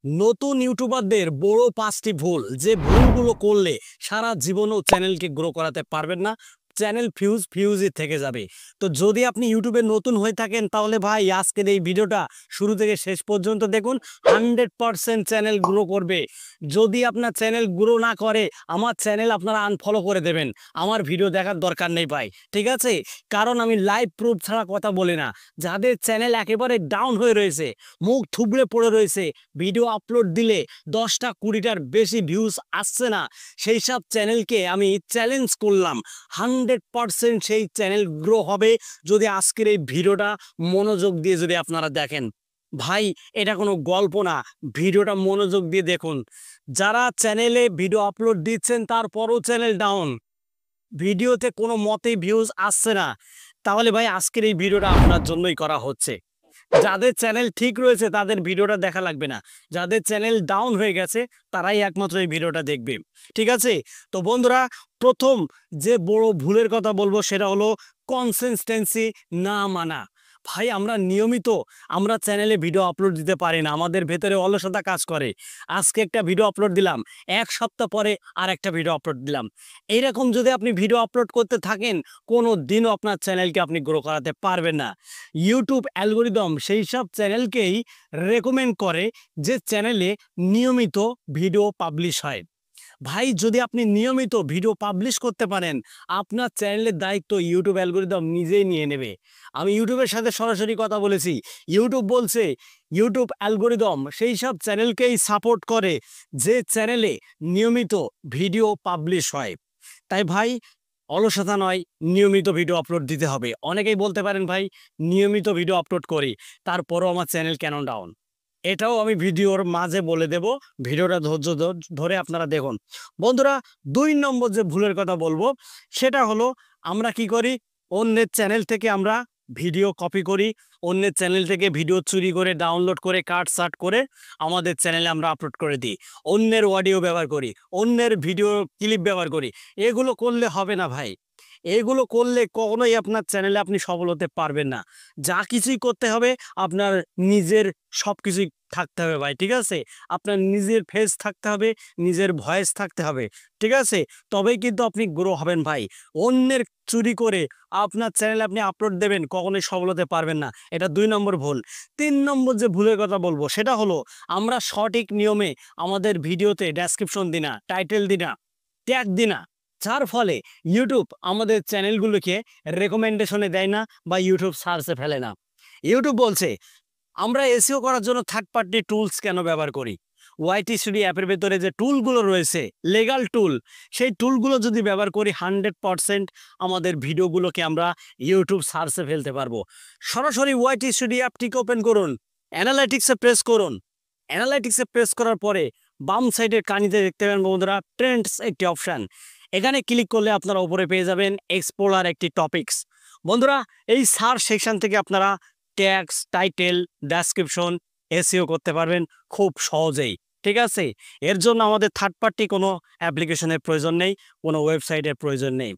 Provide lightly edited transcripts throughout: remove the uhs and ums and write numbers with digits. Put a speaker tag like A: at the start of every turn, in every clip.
A: নতুন ইউটিউবারদের বড় 5টি ভুল, যে ভুলগুলো করলে সারা জীবনও চ্যানেলকে গ্রো করাতে পারবেন না। চ্যানেল ফিউজই থেকে যাবে। তো যদি আপনি ইউটিউবে নতুন হয়ে থাকেন তাহলে ভাই আজকের এই ভিডিওটা শুরু থেকে শেষ পর্যন্ত দেখুন। 100% চ্যানেল গ্রো করবে। যদি আপনার চ্যানেল গ্রো না করে আমার চ্যানেল আপনারা আনফলো করে দেবেন। আমার ভিডিও দেখার দরকার নেই ভাই, ঠিক আছে? কারণ আমি লাইভ প্রুফ ছাড়া কথা বলি না। যাদের চ্যানেল একেবারে ডাউন হয়ে রয়েছে, মুখ থুবড়ে পড়ে রয়েছে, ভিডিও আপলোড দিলে 10টা 20টার বেশি ভিউজ আসছে না, সেই সব চ্যানেলকে আমি চ্যালেঞ্জ করলাম 100% সেই চ্যানেল গ্রো হবে যদি আজকের এই ভিডিওটা মনোযোগ দিয়ে যদি আপনারা দেখেন। ভাই এটা কোনো গল্প না, ভিডিওটা মনোযোগ দিয়ে দেখুন। যারা চ্যানেলে ভিডিও আপলোড দিচ্ছেন তারপরও চ্যানেল ডাউন, ভিডিওতে কোনো মতেই ভিউজ আসছে না, তাহলে ভাই আজকের এই ভিডিওটা আপনার জন্যই করা হচ্ছে। যাদের চ্যানেল ঠিক রয়েছে তাদের ভিডিওটা দেখা লাগবে না, যাদের চ্যানেল ডাউন হয়ে গেছে তারাই একমাত্র এই ভিডিওটা দেখবে, ঠিক আছে? তো বন্ধুরা, প্রথম যে বড় ভুলের কথা বলবো সেটা হলো কনসিস্টেন্সি না মানা। ভাই আমরা চ্যানেলে ভিডিও আপলোড দিতে পারি না, আমাদের ভেতরে অলসতা কাজ করে। আজকে একটা ভিডিও আপলোড দিলাম, এক সপ্তাহ পরে আর একটা ভিডিও আপলোড দিলাম। এইরকম যদি আপনি ভিডিও আপলোড করতে থাকেন কোনো দিনও আপনার চ্যানেলকে আপনি গ্রো করাতে পারবেন না। ইউটিউব অ্যালগোরিদম সেই সব চ্যানেলকেই রেকমেন্ড করে যে চ্যানেলে নিয়মিত ভিডিও পাবলিশ হয়। ভাই যদি আপনি নিয়মিত ভিডিও পাবলিশ করতে পারেন আপনার চ্যানেলের দায়িত্ব ইউটিউব অ্যালগোরিদম নিজেই নিয়ে নেবে। আমি ইউটিউবের সাথে সরাসরি কথা বলেছি, ইউটিউব বলছে ইউটিউব অ্যালগোরিদম সেই সব চ্যানেলকেই সাপোর্ট করে যে চ্যানেলে নিয়মিত ভিডিও পাবলিশ হয়। তাই ভাই অলসতা নয়, নিয়মিত ভিডিও আপলোড দিতে হবে। অনেকেই বলতে পারেন ভাই নিয়মিত ভিডিও আপলোড করি তারপরও আমার চ্যানেল কেন ডাউন, এটাও আমি ভিডিওর মাঝে বলে দেব। ভিডিওটা ধৈর্য ধরে আপনারা দেখুন। বন্ধুরা, 2 নম্বর যে ভুলের কথা বলবো সেটা হলো আমরা কি করি, অন্যের চ্যানেল থেকে আমরা ভিডিও কপি করি, অন্যের চ্যানেল থেকে ভিডিও চুরি করে ডাউনলোড করে কাট সাট করে আমাদের চ্যানেলে আমরা আপলোড করে দিই, অন্যের অডিও ব্যবহার করি, অন্যের ভিডিও ক্লিপ ব্যবহার করি। এগুলো করলে হবে না ভাই, এগুলো করলে কখনোই আপনার চ্যানেলে আপনি সফল হতে পারবেন না। যা কিছুই করতে হবে আপনার নিজের সব কিছুই থাকতে হবে ভাই, ঠিক আছে? আপনার নিজের ফেস থাকতে হবে, নিজের ভয়েস থাকতে হবে, ঠিক আছে? তবেই কিন্তু আপনি গ্রো হবেন ভাই। অন্যের চুরি করে আপনার চ্যানেলে আপনি আপলোড দেবেন, কখনোই সফল হতে পারবেন না। এটা 2 নম্বর ভুল। 3 নম্বর যে ভুলের কথা বলবো সেটা হলো আমরা সঠিক নিয়মে আমাদের ভিডিওতে ডেসক্রিপশন দিই না, টাইটেল দিই না, ট্যাগ দিই না, যার ফলে ইউটিউব আমাদের চ্যানেলগুলোকে রেকমেন্ডেশনে দেয় না বা ইউটিউব সার্চে ফেলে না। ইউটিউব বলছে আমরা এসইও করার জন্য থার্ড পার্টি টুলস কেন ব্যবহার করি? ওয়াইটি স্টুডিও অ্যাপের ভেতরে যে টুলগুলো রয়েছে, লিগ্যাল টুল, সেই টুলগুলো যদি ব্যবহার করি 100% আমাদের ভিডিওগুলোকে আমরা ইউটিউব সার্চে ফেলতে পারবো। সরাসরি ওয়াইটি স্টুডিও অ্যাপটিকে ওপেন করুন, অ্যানালাইটিক্সে প্রেস করুন। অ্যানালাইটিক্সে প্রেস করার পরে বাম সাইডের কানিতে দেখতে পাবেন বন্ধুরা ট্রেন্ডস একটি অপশান, এখানে ক্লিক করলে আপনারা উপরে পেয়ে যাবেন এক্সপ্লোরার একটি টপিকস। বন্ধুরা, এই সার্চ সেকশন থেকে আপনারা ট্যাগস, টাইটেল, ডেসক্রিপশন, এসইও করতে পারবেন খুব সহজেই, ঠিক আছে? এর জন্য আমাদের থার্ড পার্টি কোনো অ্যাপ্লিকেশনের প্রয়োজন নেই, কোনো ওয়েবসাইটের প্রয়োজন নেই।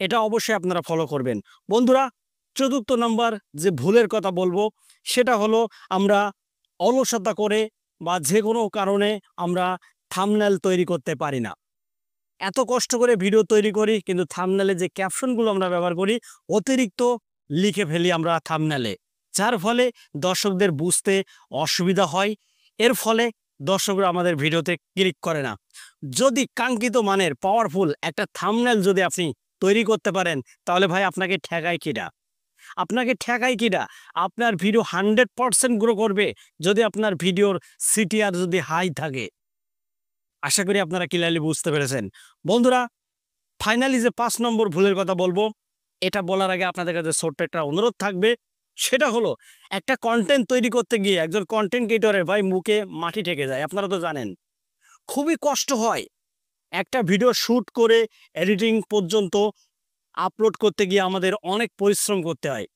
A: এটা অবশ্যই আপনারা ফলো করবেন। বন্ধুরা, 4 নম্বর যে ভুলের কথা বলবো সেটা হলো আমরা অলসতা করে বা যে কোনো কারণে আমরা থাম্বনেল তৈরি করতে পারি না। এত কষ্ট করে ভিডিও তৈরি করি কিন্তু থাম্বনেলে যে ক্যাপশনগুলো আমরা ব্যবহার করি অতিরিক্ত লিখে ফেলি আমরা থাম্বনেলে, যার ফলে দর্শকদের বুঝতে অসুবিধা হয়। এর ফলে দর্শকরা আমাদের ভিডিওতে ক্লিক করে না। যদি কাঙ্ক্ষিত মানের পাওয়ারফুল একটা থাম্বনেল যদি আপনি তৈরি করতে পারেন তাহলে ভাই আপনাকে ঠেকায় কিনা? আপনাকে ঠেকায় কিনা? আপনার ভিডিও 100% গ্রো করবে যদি আপনার ভিডিওর সিটিআর যদি হাই থাকে। আশা করি আপনারা ক্লিয়ারলি বুঝতে পেরেছেন। বন্ধুরা, ফাইনালি যে 5 নম্বর ভুলের কথা বলবো এটা বলার আগে আপনাদের কাছে ছোট্ট একটা অনুরোধ থাকবে, সেটা হলো একটা কন্টেন্ট তৈরি করতে গিয়ে একজন কন্টেন্ট ক্রিয়েটরের ভাই মুখে মাটি ঠেকে যায়, আপনারা তো জানেন। খুবই কষ্ট হয় একটা ভিডিও শ্যুট করে এডিটিং পর্যন্ত আপলোড করতে গিয়ে আমাদের অনেক পরিশ্রম করতে হয়।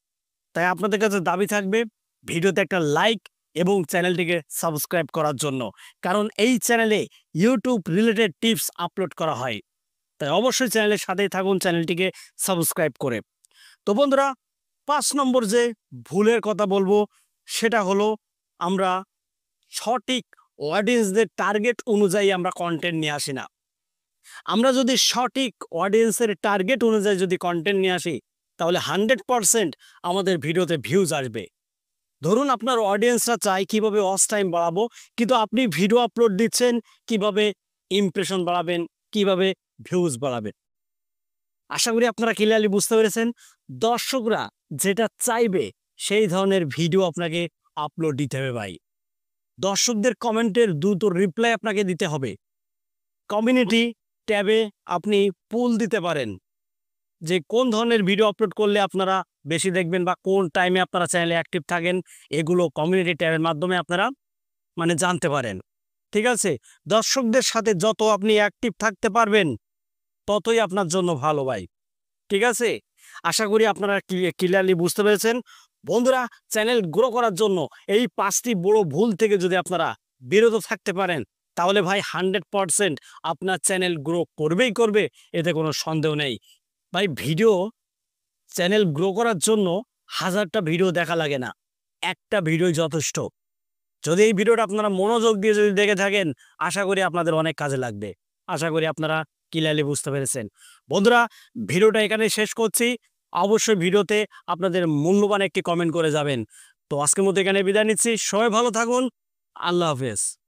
A: তাই আপনাদের কাছে দাবি থাকবে ভিডিওতে একটা লাইক এবং চ্যানেলটিকে সাবস্ক্রাইব করার জন্য, কারণ এই চ্যানেলে ইউটিউব রিলেটেড টিপস আপলোড করা হয়। তাই অবশ্যই চ্যানেলের সাথেই থাকুন চ্যানেলটিকে সাবস্ক্রাইব করে। তো বন্ধুরা, 5 নম্বর যে ভুলের কথা বলবো সেটা হলো আমরা সঠিক অডিয়েন্সদের টার্গেট অনুযায়ী আমরা কন্টেন্ট নিয়ে আসি না। আমরা যদি সঠিক অডিয়েন্সের টার্গেট অনুযায়ী যদি কন্টেন্ট নিয়ে আসি, তাহলে 100% আমাদের ভিডিওতে ভিউজ আসবে। ধরুন আপনার অডিয়েন্সরা চায় কিভাবে ওয়াচ টাইম বাড়াবো, কিন্তু আপনি ভিডিও আপলোড দিচ্ছেন কিভাবে ইমপ্রেশন বাড়াবেন, কিভাবে ভিউজ বাড়াবেন। আশা করি আপনারা ক্লিয়ারলি বুঝতে পেরেছেন। দর্শকরা যেটা চাইবে সেই ধরনের ভিডিও আপনাকে আপলোড দিতে হবে ভাই। দর্শকদের কমেন্টের দ্রুত রিপ্লাই আপনাকে দিতে হবে। কমিউনিটি ট্যাবে আপনি পুল দিতে পারেন যে কোন ধরনের ভিডিও আপলোড করলে আপনারা বেশি দেখবেন বা কোন টাইমে আপনারা চ্যানেলে অ্যাক্টিভ থাকেন, এগুলো কমিউনিটি ট্যাবের মাধ্যমে আপনারা জানতে পারেন। ঠিক আছে? দর্শকদের সাথে যত আপনি অ্যাক্টিভ থাকতে পারবেন ততই আপনার জন্য ভালো ভাই। ঠিক আছে? আশা করি আপনারা ক্লিয়ারলি বুঝতে পেরেছেন। বন্ধুরা, চ্যানেল গ্রো করার জন্য এই 5টি বড় ভুল থেকে যদি আপনারা বিরত থাকতে পারেন, তাহলে ভাই 100% আপনার চ্যানেল গ্রো করবেই করবে, এতে কোনো সন্দেহ নেই। ভাই চ্যানেল গ্রো করার জন্য 1000টা ভিডিও দেখা লাগে না, একটা ভিডিওই যথেষ্ট। যদি এই ভিডিওটা আপনারা মনোযোগ দিয়ে যদি দেখে থাকেন, আশা করি আপনাদের অনেক কাজে লাগবে। আশা করি আপনারা ক্লিয়ারলি বুঝতে পেরেছেন। বন্ধুরা, ভিডিওটা এখানে শেষ করছি। অবশ্যই ভিডিওতে আপনাদের মূল্যবান একটি কমেন্ট করে যাবেন। তো আজকের মতো এখানে বিদায় নিচ্ছি। সবাই ভালো থাকুন। আল্লাহ হাফেজ।